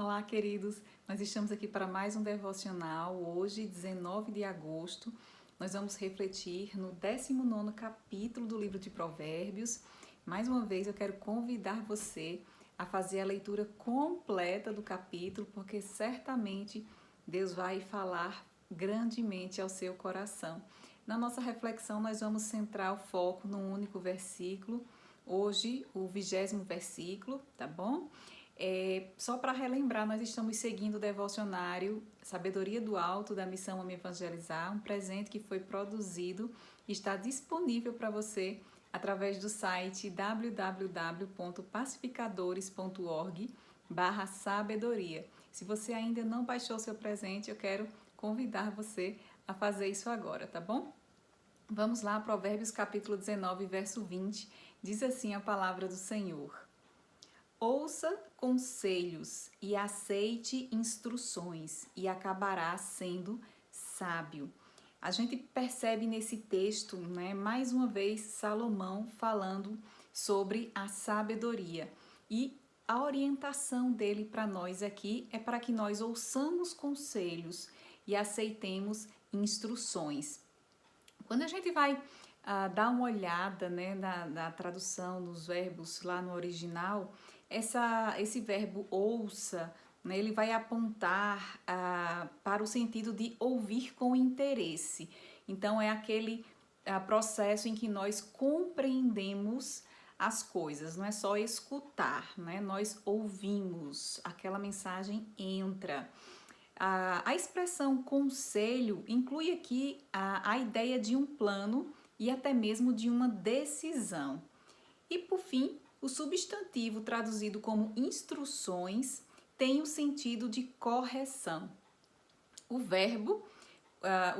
Olá, queridos! Nós estamos aqui para mais um devocional. Hoje, 19 de agosto, nós vamos refletir no 19º capítulo do livro de Provérbios. Mais uma vez, eu quero convidar você a fazer a leitura completa do capítulo, porque certamente Deus vai falar grandemente ao seu coração. Na nossa reflexão, nós vamos centrar o foco num único versículo. Hoje, o 20º versículo, tá bom? Só para relembrar, nós estamos seguindo o devocionário Sabedoria do Alto da Missão Ame Evangelizar, um presente que foi produzido e está disponível para você através do site www.pacificadores.org/sabedoria. Se você ainda não baixou seu presente, eu quero convidar você a fazer isso agora, tá bom? Vamos lá, Provérbios capítulo 19, verso 20, diz assim a palavra do Senhor: Ouça conselhos e aceite instruções, e acabará sendo sábio. A gente percebe nesse texto, né, mais uma vez, Salomão falando sobre a sabedoria. E a orientação dele para nós aqui é para que nós ouçamos conselhos e aceitemos instruções. Quando a gente vai dar uma olhada, né, na tradução dos verbos lá no original, esse verbo ouça, né, ele vai apontar para o sentido de ouvir com interesse. Então, é aquele processo em que nós compreendemos as coisas, não é só escutar, né? Nós ouvimos, aquela mensagem entra. A expressão conselho inclui aqui a ideia de um plano e até mesmo de uma decisão. E, por fim, o substantivo traduzido como instruções tem o sentido de correção. O verbo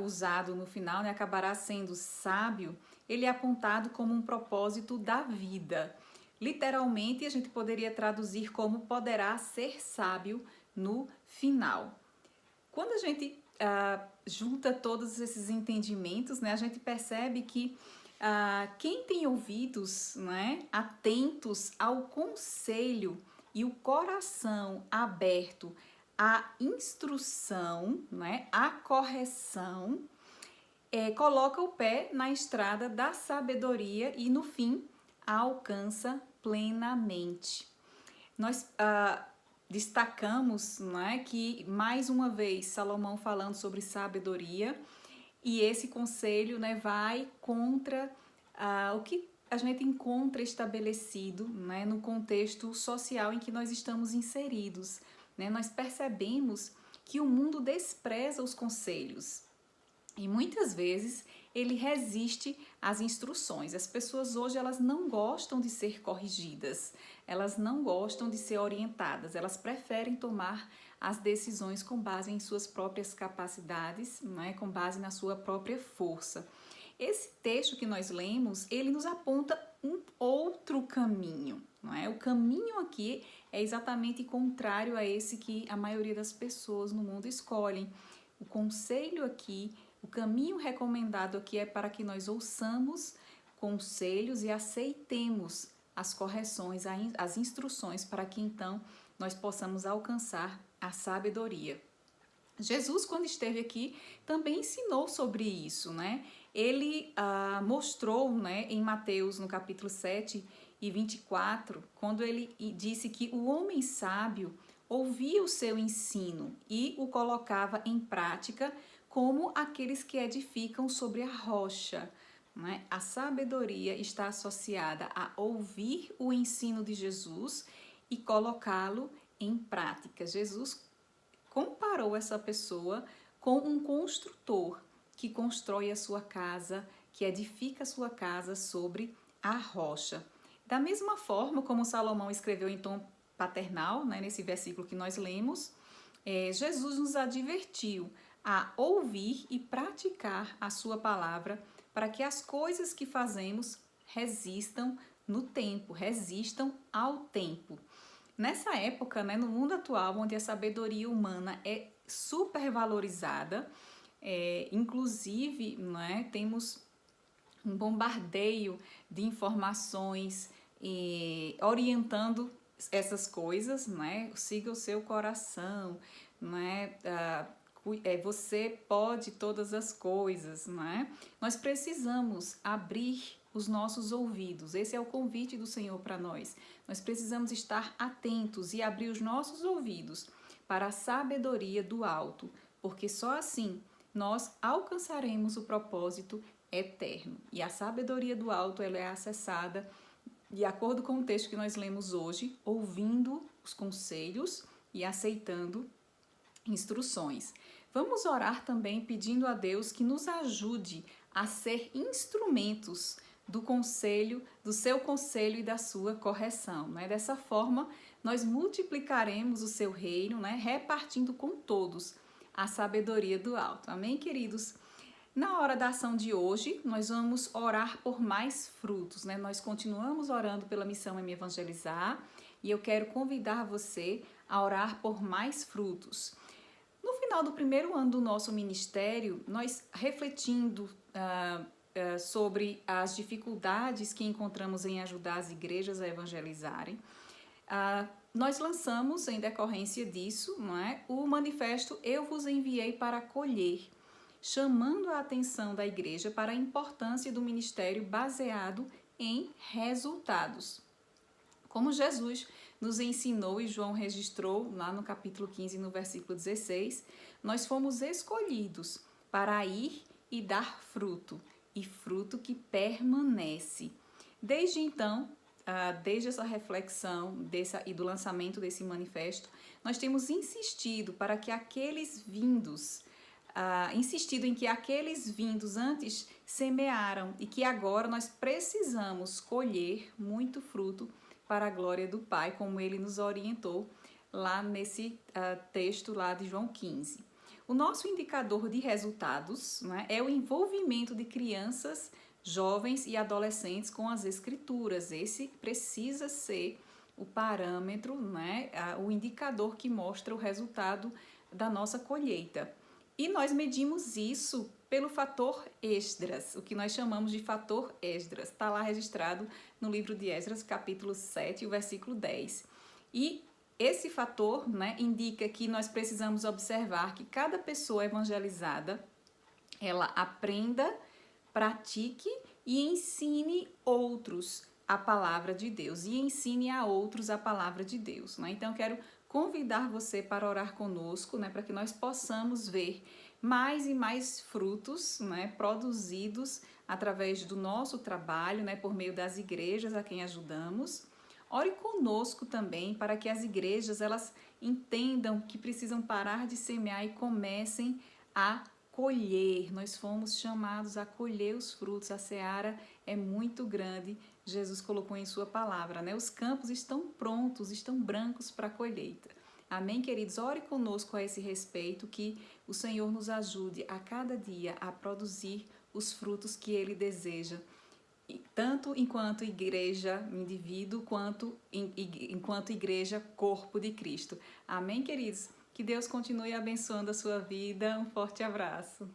usado no final, né, acabará sendo sábio, ele é apontado como um propósito da vida. Literalmente, a gente poderia traduzir como poderá ser sábio no final. Quando a gente junta todos esses entendimentos, né, a gente percebe que quem tem ouvidos, né, atentos ao conselho e o coração aberto à instrução, né, à correção, coloca o pé na estrada da sabedoria e, no fim, a alcança plenamente. Nós destacamos, né, que, mais uma vez, Salomão falando sobre sabedoria, e esse conselho, né, vai contra o que a gente encontra estabelecido, né, no contexto social em que nós estamos inseridos. Né? Nós percebemos que o mundo despreza os conselhos e muitas vezes ele resiste às instruções. As pessoas hoje elas não gostam de ser corrigidas, elas não gostam de ser orientadas, elas preferem tomar as decisões com base em suas próprias capacidades, né, com base na sua própria força. Esse texto que nós lemos, ele nos aponta um outro caminho, não é? O caminho aqui é exatamente contrário a esse que a maioria das pessoas no mundo escolhem. O conselho aqui, o caminho recomendado aqui é para que nós ouçamos conselhos e aceitemos as correções, as instruções, para que então nós possamos alcançar a sabedoria. Jesus, quando esteve aqui, também ensinou sobre isso, né? Ele mostrou, né, em Mateus, no capítulo 7 e 24, quando ele disse que o homem sábio ouvia o seu ensino e o colocava em prática como aqueles que edificam sobre a rocha. Né? A sabedoria está associada a ouvir o ensino de Jesus e colocá-lo em prática. Jesus comparou essa pessoa com um construtor que constrói a sua casa, que edifica a sua casa sobre a rocha. Da mesma forma como Salomão escreveu em tom paternal, né, nesse versículo que nós lemos, Jesus nos advertiu a ouvir e praticar a sua palavra para que as coisas que fazemos resistam no tempo, resistam ao tempo. Nessa época, né, no mundo atual, onde a sabedoria humana é super valorizada, inclusive, né, temos um bombardeio de informações orientando essas coisas, né? Siga o seu coração, né? Você pode todas as coisas, né? Nós precisamos abrir os nossos ouvidos. Esse é o convite do Senhor para nós. Nós precisamos estar atentos e abrir os nossos ouvidos para a sabedoria do alto, porque só assim nós alcançaremos o propósito eterno. E a sabedoria do alto, ela é acessada de acordo com o texto que nós lemos hoje, ouvindo os conselhos e aceitando instruções. Vamos orar também pedindo a Deus que nos ajude a ser instrumentos do conselho, do seu conselho e da sua correção, né? Dessa forma, nós multiplicaremos o seu reino, né? Repartindo com todos a sabedoria do alto. Amém, queridos? Na hora da ação de hoje, nós vamos orar por mais frutos, né? Nós continuamos orando pela missão em me evangelizar e eu quero convidar você a orar por mais frutos. No final do primeiro ano do nosso ministério, nós refletindo sobre as dificuldades que encontramos em ajudar as igrejas a evangelizarem, nós lançamos, em decorrência disso, não é, o manifesto Eu vos enviei para colher, chamando a atenção da igreja para a importância do ministério baseado em resultados. Como Jesus nos ensinou e João registrou lá no capítulo 15, no versículo 16, nós fomos escolhidos para ir e dar fruto, e fruto que permanece. Desde então, desde essa reflexão e do lançamento desse manifesto, nós temos insistido para que aqueles vindos, insistido em que aqueles vindos antes semearam e que agora nós precisamos colher muito fruto para a glória do Pai, como ele nos orientou lá nesse texto lá de João 15. O nosso indicador de resultados, né, é o envolvimento de crianças, jovens e adolescentes com as escrituras. Esse precisa ser o parâmetro, né, o indicador que mostra o resultado da nossa colheita. E nós medimos isso pelo fator Esdras, o que nós chamamos de fator Esdras. Está lá registrado no livro de Esdras, capítulo 7, o versículo 10. E esse fator, né, indica que nós precisamos observar que cada pessoa evangelizada, ela aprenda, pratique e ensine outros a palavra de Deus. E ensine a outros a palavra de Deus, né? Então, eu quero convidar você para orar conosco, né, para que nós possamos ver mais e mais frutos, né, produzidos através do nosso trabalho, né, por meio das igrejas a quem ajudamos. Ore conosco também para que as igrejas elas entendam que precisam parar de semear e comecem a colher. Nós fomos chamados a colher os frutos. A seara é muito grande. Jesus colocou em sua palavra, né? Os campos estão prontos, estão brancos para a colheita. Amém, queridos? Ore conosco a esse respeito, que o Senhor nos ajude a cada dia a produzir os frutos que Ele deseja, tanto enquanto igreja, indivíduo, quanto enquanto igreja, corpo de Cristo. Amém, queridos? Que Deus continue abençoando a sua vida. Um forte abraço.